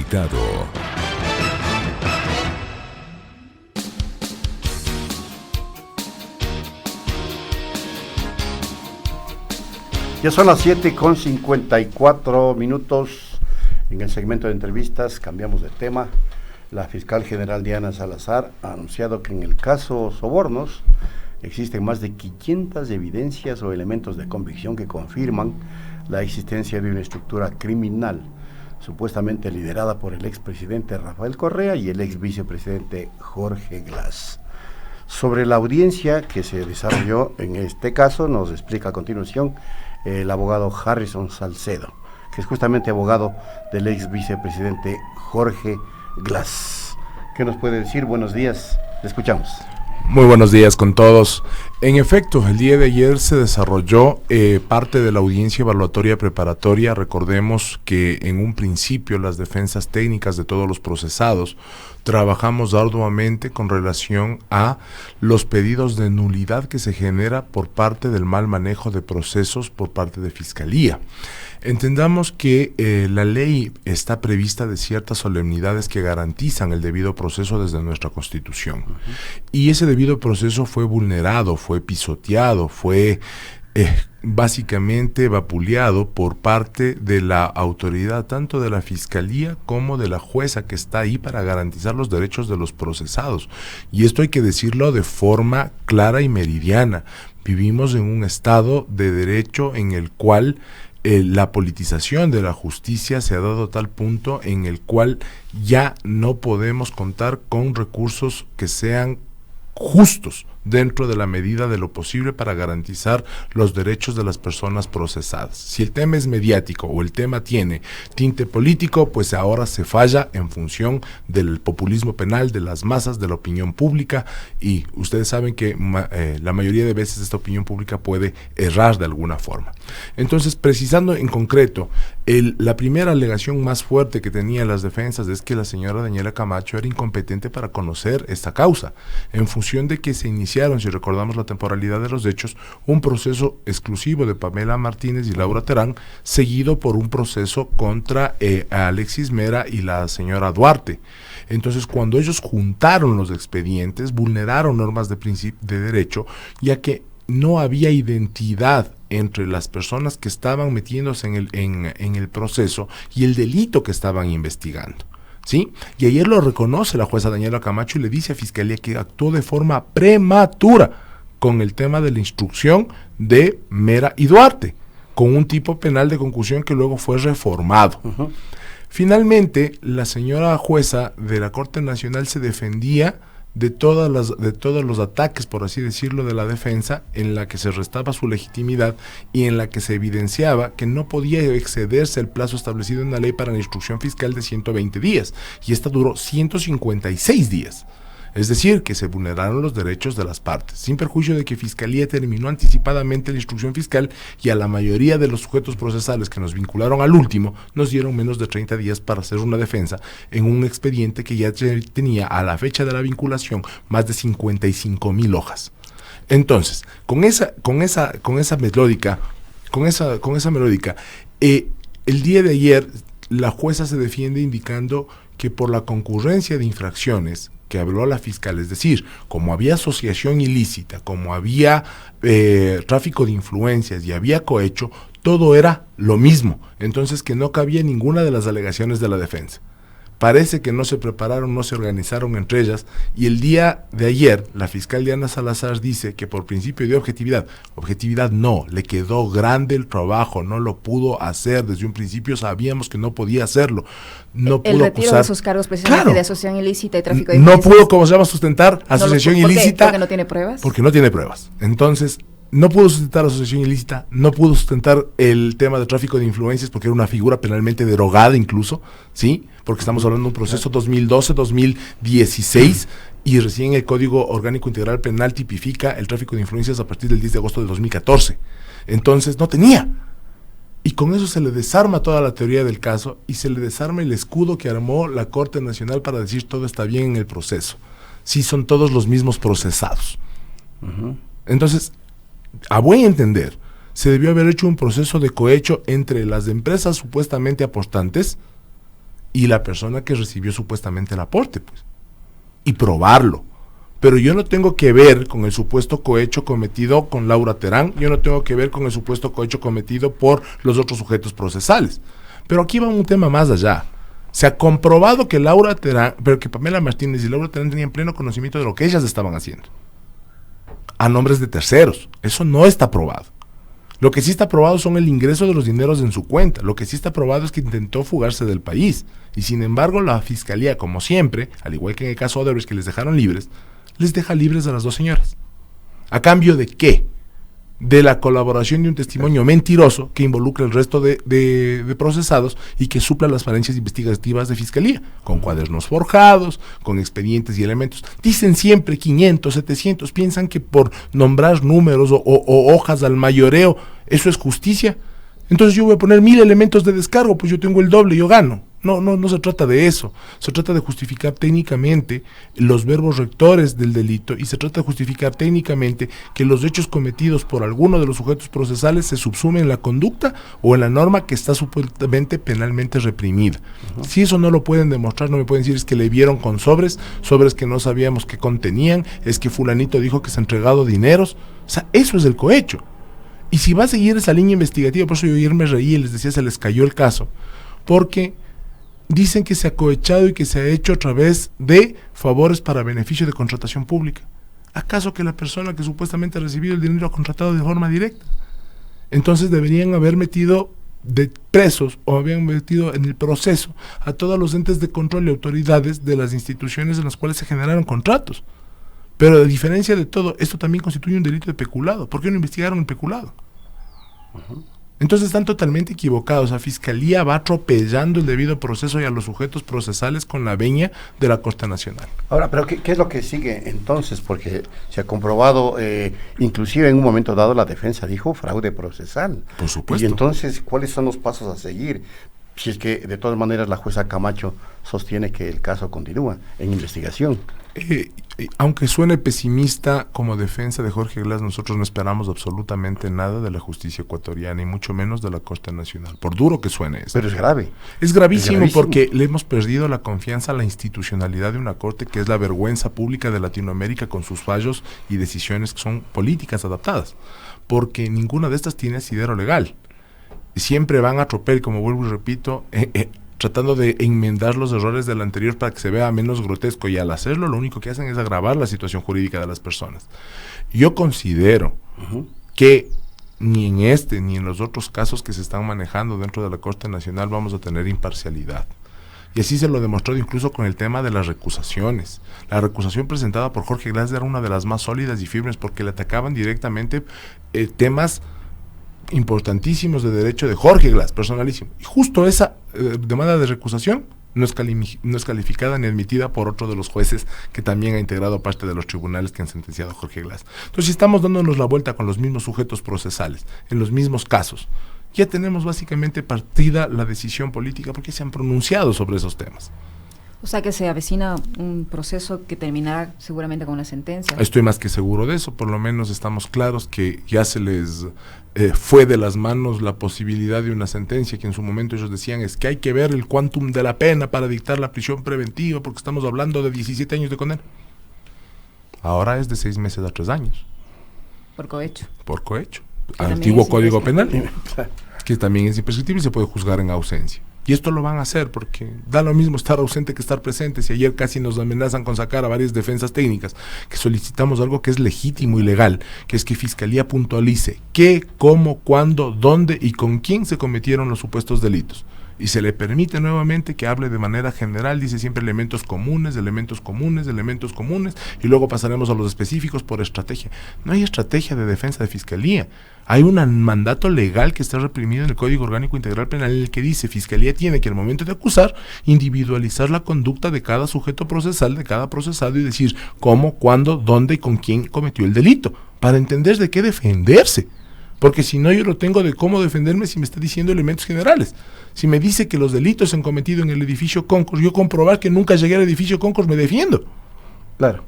invitado. Ya son las 7:54. En el segmento de entrevistas cambiamos de tema. La fiscal general Diana Salazar ha anunciado que en el caso Sobornos existen más de 500 evidencias o elementos de convicción que confirman la existencia de una estructura criminal, supuestamente liderada por el expresidente Rafael Correa y el ex vicepresidente Jorge Glass. Sobre la audiencia que se desarrolló en este caso, nos explica a continuación el abogado Harrison Salcedo, que es justamente abogado del ex vicepresidente Jorge Glass. ¿Qué nos puede decir? Buenos días, le escuchamos. Muy buenos días con todos. En efecto, el día de ayer se desarrolló parte de la audiencia evaluatoria preparatoria. Recordemos que en un principio las defensas técnicas de todos los procesados trabajamos arduamente con relación a los pedidos de nulidad que se genera por parte del mal manejo de procesos por parte de Fiscalía. Entendamos que la ley está prevista de ciertas solemnidades que garantizan el debido proceso desde nuestra Constitución. Y ese debido proceso fue vulnerado, fue pisoteado, fue básicamente vapuleado por parte de la autoridad, tanto de la Fiscalía como de la jueza que está ahí para garantizar los derechos de los procesados. Y esto hay que decirlo de forma clara y meridiana. Vivimos en un estado de derecho en el cual la politización de la justicia se ha dado a tal punto en el cual ya no podemos contar con recursos que sean justos dentro de la medida de lo posible para garantizar los derechos de las personas procesadas. Si el tema es mediático o el tema tiene tinte político, pues ahora se falla en función del populismo penal, de las masas, de la opinión pública, y ustedes saben que la mayoría de veces esta opinión pública puede errar de alguna forma. Entonces, precisando en concreto, la primera alegación más fuerte que tenían las defensas es que la señora Daniela Camacho era incompetente para conocer esta causa, en función de que se iniciaron, si recordamos la temporalidad de los hechos, un proceso exclusivo de Pamela Martínez y Laura Terán, seguido por un proceso contra Alexis Mera y la señora Duarte. Entonces, cuando ellos juntaron los expedientes, vulneraron normas de derecho, ya que no había identidad entre las personas que estaban metiéndose en el proceso y el delito que estaban investigando. ¿Sí? Y ayer lo reconoce la jueza Daniela Camacho y le dice a Fiscalía que actuó de forma prematura con el tema de la instrucción de Mera y Duarte, con un tipo penal de concusión que luego fue reformado. Finalmente, la señora jueza de la Corte Nacional se defendía de todos los ataques, por así decirlo, de la defensa, en la que se restaba su legitimidad y en la que se evidenciaba que no podía excederse el plazo establecido en la ley para la instrucción fiscal de 120 días, y esta duró 156 días. Es decir, que se vulneraron los derechos de las partes, sin perjuicio de que Fiscalía terminó anticipadamente la instrucción fiscal, y a la mayoría de los sujetos procesales que nos vincularon al último nos dieron menos de 30 días para hacer una defensa en un expediente que ya tenía a la fecha de la vinculación más de 55,000 hojas. Entonces, con esa melódica, el día de ayer la jueza se defiende indicando que por la concurrencia de infracciones que habló la fiscal, es decir, como había asociación ilícita, como había tráfico de influencias y había cohecho, todo era lo mismo, entonces que no cabía ninguna de las alegaciones de la defensa. Parece que no se prepararon, no se organizaron entre ellas, y el día de ayer la fiscal Diana Salazar dice que por principio de objetividad no, le quedó grande el trabajo, no lo pudo hacer, desde un principio sabíamos que no podía hacerlo, no pudo el retiro acusar, de sus cargos precisamente, claro, de asociación ilícita y tráfico de influencias. No pudo, ¿cómo se llama?, sustentar asociación ilícita. ¿Porque no tiene pruebas? Porque no tiene pruebas. Entonces, no pudo sustentar asociación ilícita, no pudo sustentar el tema de tráfico de influencias porque era una figura penalmente derogada incluso, ¿sí? Porque estamos hablando de un proceso 2012-2016 y recién el Código Orgánico Integral Penal tipifica el tráfico de influencias a partir del 10 de agosto de 2014. Entonces no tenía. Y con eso se le desarma toda la teoría del caso y se le desarma el escudo que armó la Corte Nacional para decir todo está bien en el proceso. Sí, son todos los mismos procesados. Entonces, a buen entender, se debió haber hecho un proceso de cohecho entre las empresas supuestamente aportantes y la persona que recibió supuestamente el aporte, pues, y probarlo. Pero yo no tengo que ver con el supuesto cohecho cometido con Laura Terán, yo no tengo que ver con el supuesto cohecho cometido por los otros sujetos procesales. Pero aquí va un tema más allá. Se ha comprobado que Laura Terán, pero que Pamela Martínez y Laura Terán tenían pleno conocimiento de lo que ellas estaban haciendo, a nombres de terceros. Eso no está probado. Lo que sí está probado son el ingreso de los dineros en su cuenta. Lo que sí está probado es que intentó fugarse del país. Y sin embargo, la fiscalía, como siempre, al igual que en el caso de Odebrecht, que les dejaron libres, les deja libres a las dos señoras. ¿A cambio de qué? De la colaboración de un testimonio mentiroso que involucra el resto de procesados y que supla las falencias investigativas de fiscalía, con cuadernos forjados, con expedientes y elementos. Dicen siempre 500, 700, piensan que por nombrar números o hojas al mayoreo, eso es justicia. Entonces yo voy a poner 1000 elementos de descargo, pues yo tengo el doble, yo gano. No se trata de eso. Se trata de justificar técnicamente los verbos rectores del delito y se trata de justificar técnicamente que los hechos cometidos por alguno de los sujetos procesales se subsumen en la conducta o en la norma que está supuestamente penalmente reprimida. Si eso no lo pueden demostrar, no me pueden decir es que le vieron con sobres que no sabíamos qué contenían, es que fulanito dijo que se ha entregado dineros. O sea, eso es el cohecho. Y si va a seguir esa línea investigativa, por eso yo ayer me reí y les decía, se les cayó el caso, porque dicen que se ha cohechado y que se ha hecho a través de favores para beneficio de contratación pública. ¿Acaso que la persona que supuestamente ha recibido el dinero ha contratado de forma directa? Entonces deberían haber metido de presos o habían metido en el proceso a todos los entes de control y autoridades de las instituciones en las cuales se generaron contratos. Pero a diferencia de todo, esto también constituye un delito de peculado. ¿Por qué no investigaron el peculado? Entonces están totalmente equivocados. La Fiscalía va atropellando el debido proceso y a los sujetos procesales con la veña de la Corte Nacional. Ahora, pero ¿qué es lo que sigue entonces? Porque se ha comprobado, inclusive en un momento dado la defensa dijo fraude procesal. Por supuesto. Y entonces, ¿cuáles son los pasos a seguir? Si es que de todas maneras la jueza Camacho sostiene que el caso continúa en investigación. Aunque suene pesimista, como defensa de Jorge Glass, nosotros no esperamos absolutamente nada de la justicia ecuatoriana y mucho menos de la Corte Nacional, por duro que suene eso. Pero es grave. Es gravísimo porque le hemos perdido la confianza a la institucionalidad de una Corte que es la vergüenza pública de Latinoamérica con sus fallos y decisiones que son políticas adaptadas, porque ninguna de estas tiene asidero legal. Siempre van a tropel, como vuelvo y repito, tratando de enmendar los errores del anterior para que se vea menos grotesco, y al hacerlo lo único que hacen es agravar la situación jurídica de las personas. Yo considero que ni en este ni en los otros casos que se están manejando dentro de la Corte Nacional vamos a tener imparcialidad. Y así se lo demostró incluso con el tema de las recusaciones. La recusación presentada por Jorge Glass era una de las más sólidas y firmes porque le atacaban directamente temas importantísimos de derecho de Jorge Glass, personalísimo. Y justo esa demanda de recusación no es calificada ni admitida por otro de los jueces que también ha integrado parte de los tribunales que han sentenciado a Jorge Glass. Entonces, si estamos dándonos la vuelta con los mismos sujetos procesales, en los mismos casos, ya tenemos básicamente partida la decisión política porque se han pronunciado sobre esos temas. O sea que se avecina un proceso que terminará seguramente con una sentencia. Estoy más que seguro de eso, por lo menos estamos claros que ya se les fue de las manos la posibilidad de una sentencia, que en su momento ellos decían es que hay que ver el quantum de la pena para dictar la prisión preventiva, porque estamos hablando de 17 años de condena. Ahora es de 6 meses a 3 años. Por cohecho. Por cohecho. Antiguo Código Penal, que también es imprescriptible y se puede juzgar en ausencia. Y esto lo van a hacer porque da lo mismo estar ausente que estar presente. Si ayer casi nos amenazan con sacar a varias defensas técnicas, que solicitamos algo que es legítimo y legal, que es que Fiscalía puntualice qué, cómo, cuándo, dónde y con quién se cometieron los supuestos delitos. Y se le permite nuevamente que hable de manera general, dice siempre elementos comunes, y luego pasaremos a los específicos por estrategia. No hay estrategia de defensa de Fiscalía. Hay un mandato legal que está reprimido en el Código Orgánico Integral Penal en el que dice Fiscalía tiene que al momento de acusar, individualizar la conducta de cada sujeto procesal, de cada procesado y decir cómo, cuándo, dónde y con quién cometió el delito, para entender de qué defenderse. Porque si no, yo no tengo de cómo defenderme si me está diciendo elementos generales. Si me dice que los delitos se han cometido en el edificio Concourse, yo comprobar que nunca llegué al edificio Concourse, me defiendo. Claro.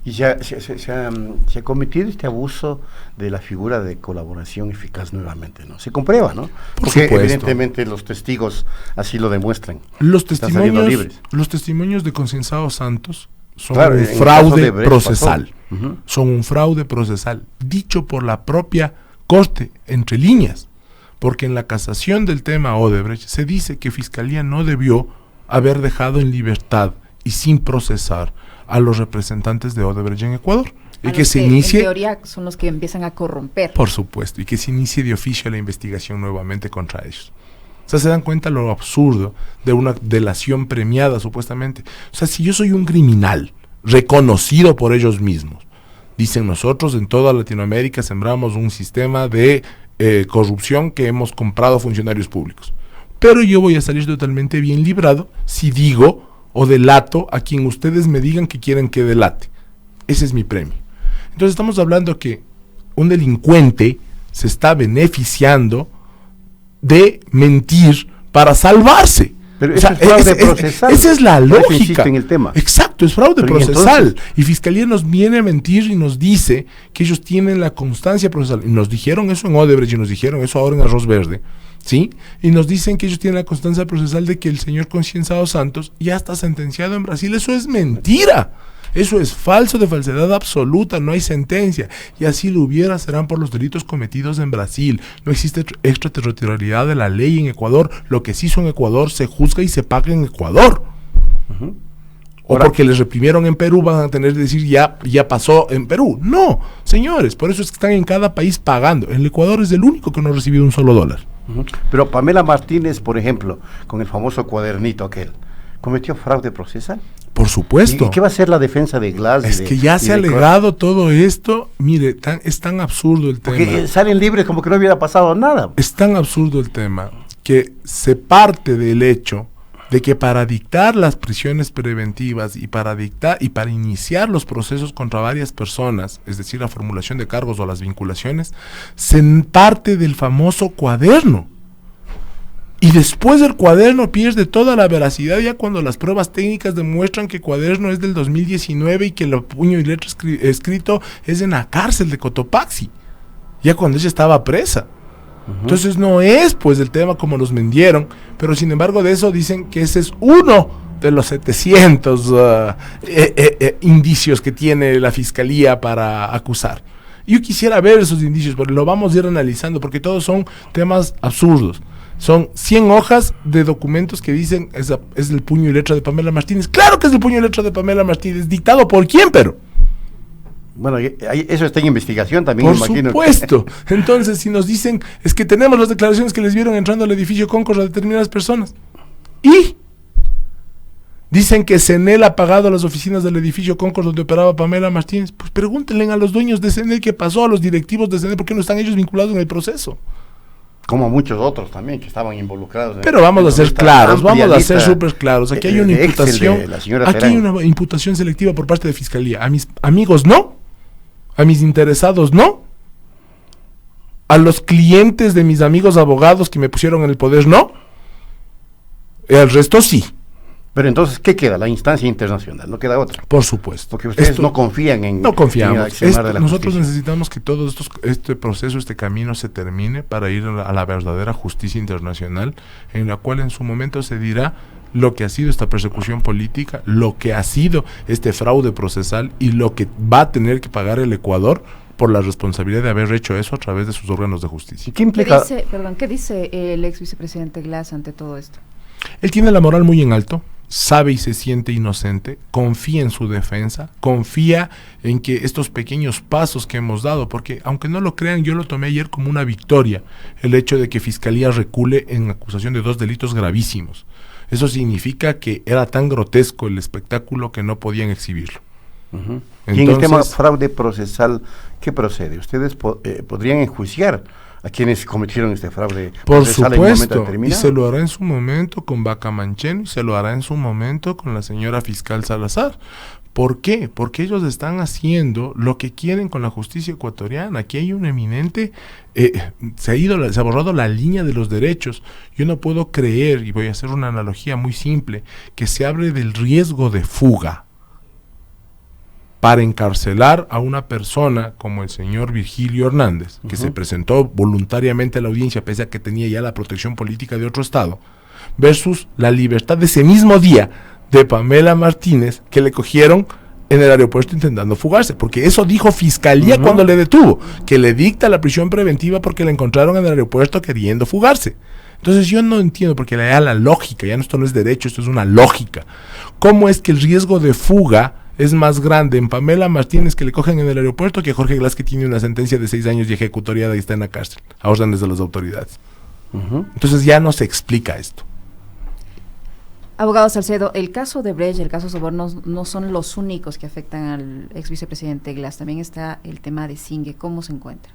Y se ha cometido este abuso de la figura de colaboración eficaz nuevamente, ¿no? Se comprueba, ¿no? Porque supuesto. evidentemente los testigos así lo demuestran. Los Están saliendo testimonios, libres. los testimonios de Concienzados Santos son Claro, un en el caso fraude de Brecht procesal. pasó. Ujú. Son un fraude procesal, dicho por la propia Corte, entre líneas. Porque en la casación del tema Odebrecht se dice que Fiscalía no debió haber dejado en libertad y sin procesar a los representantes de Odebrecht en Ecuador. Y que se inicie, en teoría son los que empiezan a corromper. por supuesto, y que se inicie de oficio la investigación nuevamente contra ellos. O sea, se dan cuenta lo absurdo de una delación premiada, supuestamente. O sea, si yo soy un criminal reconocido por ellos mismos, dicen nosotros en toda Latinoamérica sembramos un sistema de corrupción que hemos comprado funcionarios públicos. Pero yo voy a salir totalmente bien librado si digo o delato a quien ustedes me digan que quieren que delate. Ese es mi premio. Entonces estamos hablando que un delincuente se está beneficiando de mentir para salvarse. Pero eso es fraude procesal. Esa es la Por eso lógica. insisto en el tema. Exacto, es fraude Pero procesal. entonces, y Fiscalía nos viene a mentir y nos dice que ellos tienen la constancia procesal. Y nos dijeron eso en Odebrecht y nos dijeron eso ahora en Arroz Verde. ¿Sí? Y nos dicen que ellos tienen la constancia procesal de que el señor Concienzados Santos ya está sentenciado en Brasil. Eso es mentira. Eso es falso, de falsedad absoluta, no hay sentencia. Y así lo hubiera, serán por los delitos cometidos en Brasil. No existe extraterritorialidad de la ley en Ecuador. Lo que se hizo en Ecuador se juzga y se paga en Ecuador. uh-huh. O Ahora, porque les reprimieron en Perú van a tener que decir ya pasó en Perú. No, señores, por eso es que están en cada país pagando. El Ecuador es el único que no ha recibido un solo dólar. uh-huh. Pero Pamela Martínez, por ejemplo, con el famoso cuadernito aquel, ¿cometió fraude procesal? Por supuesto. ¿Y qué va a ser la defensa de Glass? Es que ya se ha alegado todo esto. Mire, es tan absurdo el tema. Porque salen libres como que no hubiera pasado nada. Es tan absurdo el tema que se parte del hecho de que para dictar las prisiones preventivas y para iniciar los procesos contra varias personas, es decir, la formulación de cargos o las vinculaciones, se parte del famoso cuaderno. Y después del cuaderno pierde toda la veracidad ya cuando las pruebas técnicas demuestran que el cuaderno es del 2019 y que el puño y letra escrito es en la cárcel de Cotopaxi, ya cuando ella estaba presa. Entonces no es pues el tema como nos vendieron, pero sin embargo de eso dicen que ese es uno de los 700 indicios que tiene la Fiscalía para acusar. Yo quisiera ver esos indicios, pero lo vamos a ir analizando porque todos son temas absurdos. Son 100 hojas de documentos que dicen es el puño y letra de Pamela Martínez. ¡Claro que es el puño y letra de Pamela Martínez! ¿Dictado por quién, pero? Bueno, eso está en investigación también, Por me imagino. supuesto. Entonces, si nos dicen, es que tenemos las declaraciones que les vieron entrando al edificio Concord a determinadas personas. ¿Y? Dicen que CENEL ha pagado las oficinas del edificio Concord donde operaba Pamela Martínez. Pues pregúntenle a los dueños de CENEL qué pasó, a los directivos de CENEL, ¿por qué no están ellos vinculados en el proceso? Como muchos otros también que estaban involucrados. Pero vamos a ser claros, vamos a ser súper claros. Aquí hay una de Excel imputación, de la señora aquí hay una imputación selectiva por parte de Fiscalía. A mis amigos no, a mis interesados no, a los clientes de mis amigos abogados que me pusieron en el poder no, y al resto sí. Pero entonces, ¿qué queda? La instancia internacional, no queda otra. Por supuesto. Porque ustedes no confían en... No confiamos. en el accionar de la Nosotros justicia. necesitamos que todo este proceso, este camino se termine para ir a la verdadera justicia internacional, en la cual en su momento se dirá lo que ha sido esta persecución política, lo que ha sido este fraude procesal y lo que va a tener que pagar el Ecuador por la responsabilidad de haber hecho eso a través de sus órganos de justicia. ¿Qué implica? ¿Qué dice el ex vicepresidente Glass ante todo esto? Él tiene la moral muy en alto, sabe y se siente inocente, confía en su defensa, confía en que estos pequeños pasos que hemos dado, porque aunque no lo crean, yo lo tomé ayer como una victoria, el hecho de que Fiscalía recule en acusación de 2 delitos gravísimos. Eso significa que era tan grotesco el espectáculo que no podían exhibirlo. Uh-huh. Entonces, y en el tema fraude procesal, ¿qué procede? ¿Ustedes podrían enjuiciar a quienes cometieron este fraude por procesal en un momento supuesto, y determinado? se lo hará en su momento con Vaca Mancheno y se lo hará en su momento con la señora fiscal Salazar. ¿Por qué? Porque ellos están haciendo lo que quieren con la justicia ecuatoriana. Aquí hay un eminente, se ha borrado la línea de los derechos. Yo no puedo creer, y voy a hacer una analogía muy simple, que se hable del riesgo de fuga. para encarcelar a una persona como el señor Virgilio Hernández, que se presentó voluntariamente a la audiencia pese a que tenía ya la protección política de otro estado, versus la libertad de ese mismo día de Pamela Martínez, que le cogieron en el aeropuerto intentando fugarse, porque eso dijo Fiscalía cuando le detuvo, que le dicta la prisión preventiva porque le encontraron en el aeropuerto queriendo fugarse. Entonces yo no entiendo, porque la lógica, ya esto no es derecho, esto es una lógica. ¿Cómo es que el riesgo de fuga es más grande en Pamela Martínez, que le cogen en el aeropuerto, que Jorge Glass, que tiene una sentencia de 6 años y ejecutoriada y está en la cárcel, a órdenes de las autoridades? Entonces ya no se explica esto. Abogado Salcedo, el caso de Brecht, el caso Sobornos, no son los únicos que afectan al ex vicepresidente Glass, también está el tema de Singue. ¿Cómo se encuentra?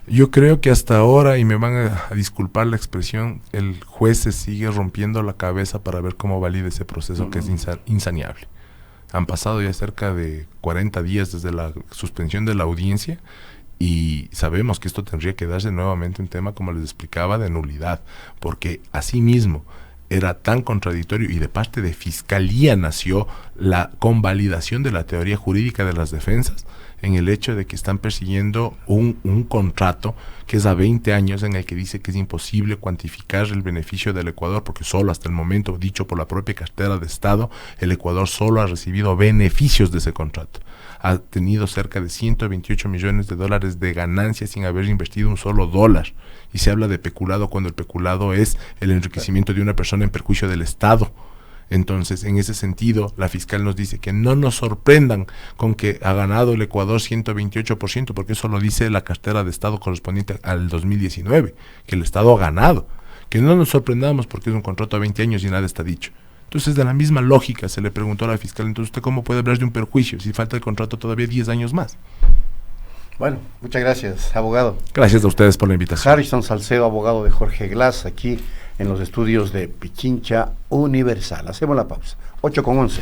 Yo creo que hasta ahora, y me van a disculpar la expresión, el juez se sigue rompiendo la cabeza para ver cómo valida ese proceso que es insaneable. Han pasado ya cerca de 40 días desde la suspensión de la audiencia y sabemos que esto tendría que darse nuevamente un tema, como les explicaba, de nulidad, porque asimismo era tan contradictorio y de parte de Fiscalía nació la convalidación de la teoría jurídica de las defensas en el hecho de que están persiguiendo un contrato que es a 20 años, en el que dice que es imposible cuantificar el beneficio del Ecuador, porque solo hasta el momento, dicho por la propia cartera de Estado, el Ecuador solo ha recibido beneficios de ese contrato. Ha tenido cerca de 128 millones de dólares de ganancias sin haber invertido un solo dólar. Y se habla de peculado cuando el peculado es el enriquecimiento de una persona en perjuicio del Estado. Entonces, en ese sentido, la fiscal nos dice que no nos sorprendan con que ha ganado el Ecuador 128%, porque eso lo dice la cartera de Estado correspondiente al 2019, que el Estado ha ganado. Que no nos sorprendamos porque es un contrato a 20 años y nada está dicho. Entonces, de la misma lógica, se le preguntó a la fiscal, entonces, ¿usted cómo puede hablar de un perjuicio si falta el contrato todavía 10 años más? Bueno, muchas gracias, abogado. Gracias a ustedes por la invitación. Harrison Salcedo, abogado de Jorge Glass, aquí en los estudios de Pichincha Universal. Hacemos la pausa. 8:11.